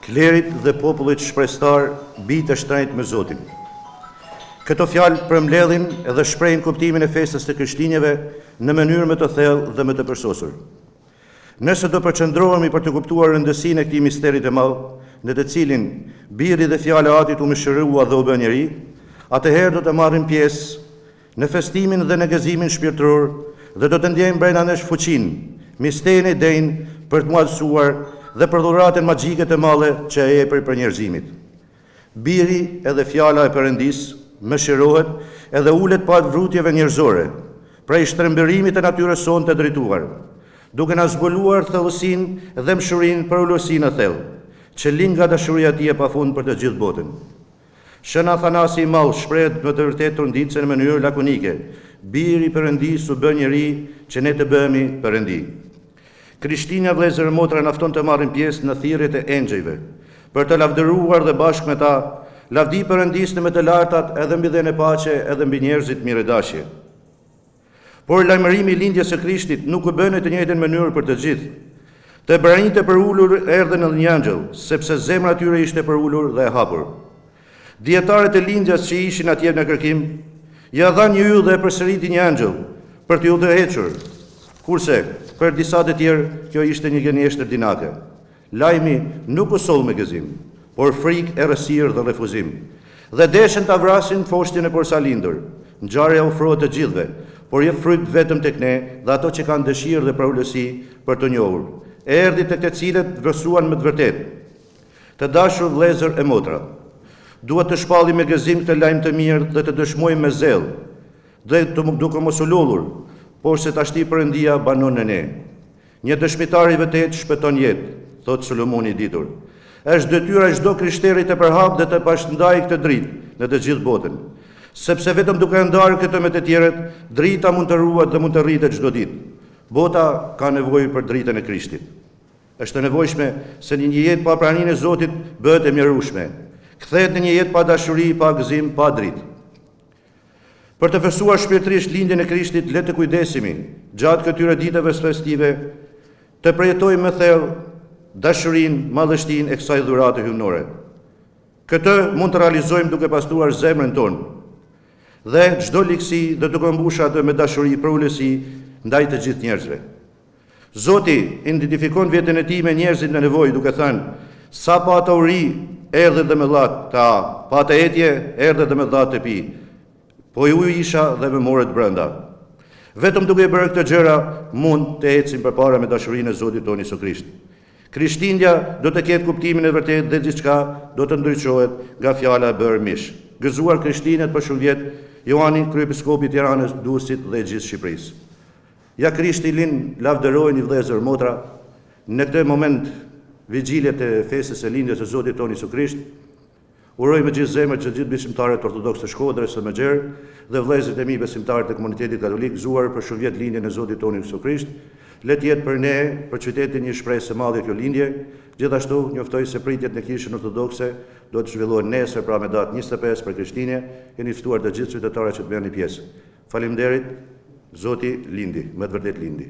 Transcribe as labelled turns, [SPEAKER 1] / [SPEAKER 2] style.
[SPEAKER 1] klerit dhe popullit shprestar, bitë e shtrenjtë me Zotin. Këto fjalë përmbledhin edhe shprehin kuptimin e festës të krishtinjve në mënyrë më të thellë dhe më të përsosur. Nëse do përqendrohemi për të kuptuar rëndësinë e këtij misteri të madh, në të cilin biri dhe fjala e Atit u mëshirua dhe u bë njeri, atëherë do të marrim pjesë në festimin dhe në gëzimin shpirtëror dhe do të ndjejmë brenda nesh fuqinë, misterin e denjë për të madhësuar dhe për dhuratën magjike të madhe që e jepri për njerëzimit. Biri edhe fjala e Perëndisë mëshirohet edhe ulet pa vrutjeve njerëzore, prej shtrembërimit të natyrës sonë të drejtuar, duke na zbuluar thellësinë dhe mshurinë për ulësinë e thellë, që lind nga dashuria e tij e pafund për të gjithë botën. Shën Athanasi i Madh shprehet më të vërtetë tunditse në mënyrë lakonike: biri i Perëndisë u bë njeri që ne të bëhemi perëndi. Krishtinja, vëllezër e motra, na fton të marrim pjesë në thirrjet e engjëjve, për të lavdëruar dhe bashkë me ta lavdi Perëndisë në më të lartat, edhe mbi dhënë paqe, edhe mbi njerëzit mirëdashje. Por lajmërimi i lindjes së Krishtit nuk u bën në të njëjtën mënyrë për të gjithë. Të brinjtë e përulur erdhën edhe një angjëll, sepse zemra e tyre ishte përulur dhe e hapur. Dietarët e lindjes që ishin atje në kërkim, ja dhanë një yll dhe e përsëriti një angjëll për t'u udhëhequr. Kurse për disa të tjerë kjo ishte një gënjeshtër dinake. Lajmi nuk u soll me gëzim, por frikë, errësirë dhe refuzim. Dhe deshën ta vrasin foshtin e porsalindur. Ngjarja ofrohet të gjithëve, por jep fryt vetëm tek ne dhe ato që kanë dëshirë dhe praulësi për të njohur. Erdhi tek të cilët vërsuan me të vërtetë. Të dashur vëllezër e motra, duhet të shpallim me gëzim këtë lajm të mirë dhe të dëshmojmë me zell, dhe duke mos u lodhur, por se tashti Perëndia banon në ne. Një dëshmitar i vërtet shpëton jetë, thot Solomoni i ditur. Është detyra e çdo krishteri të përhap dhe të bashkëndajë këtë dritë në të gjithë botën, sepse vetëm duke ndarë këtë me të tjerët, drita mund të ruhet dhe mund të rritet çdo ditë. Bota ka nevojë për dritën e Krishtit. Është e nevojshme se një jetë pa praninë e Zotit bëhet e mjerueshme. Kthehet në një jetë pa dashuri, pa gëzim, pa dritë. Për të fësuar shpirtërisht lindjen e Krishtit, le të kujdesemi gjatë këtyre ditëve festive, të përjetojmë me thellë dashurinë, madhështinë e kësaj dhurate hyjnore. Këtë mund të realizojmë duke pastruar zemrën tonë dhe çdo ligësi dhe duke mbushur atë me dashuri për ulësi ndaj të gjithë njerëzve. Zoti identifikon veten e tij me njerëzit në nevojë duke thënë: sa pa ata uri, erdhe dhe me dhat ta, pa ata etje, erdhe dhe me dhat të pi. Po ju isha dhe më morët brenda. Vetëm duke bërë këtë gjëra mund të ecim përpara me dashurinë e Zotit tonë Jezu Krisht. Krishtinja do të ketë kuptimin e vërtetë dhe gjithçka do të ndryqohet nga fjala e bërë mish. Gëzuar krishtinët për shumë vjet, Johani, kryepiskopi i Tiranës, Durrësit dhe gjithë Shqipërisë. Ja Krishti lind, lavdërojeni vëllezër motra, në këtë moment vigjiljet e festës së lindjes së Zotit tonë Jezu Krisht. Uroj me gjithë zemër që gjithë besimtarët ortodoks të Shkodrës së Mëxher dhe vëllezërit e mi besimtarët e komunitetit katolik gëzuar për shumë vjet lindjen e Zotit tonë Jezu Krisht. Le të jetë për ne, për qytetin, një shpresë e madhe kjo lindje. Gjithashtu njoftoj se pritjet në Kishën Ortodokse do të zhvillohen nesër, pra me datë 25 për Krishtinë. Jeni ftuar të gjithë qytetarët që të merrni pjesë. Faleminderit. Zoti lindi, me të vërtet lindi.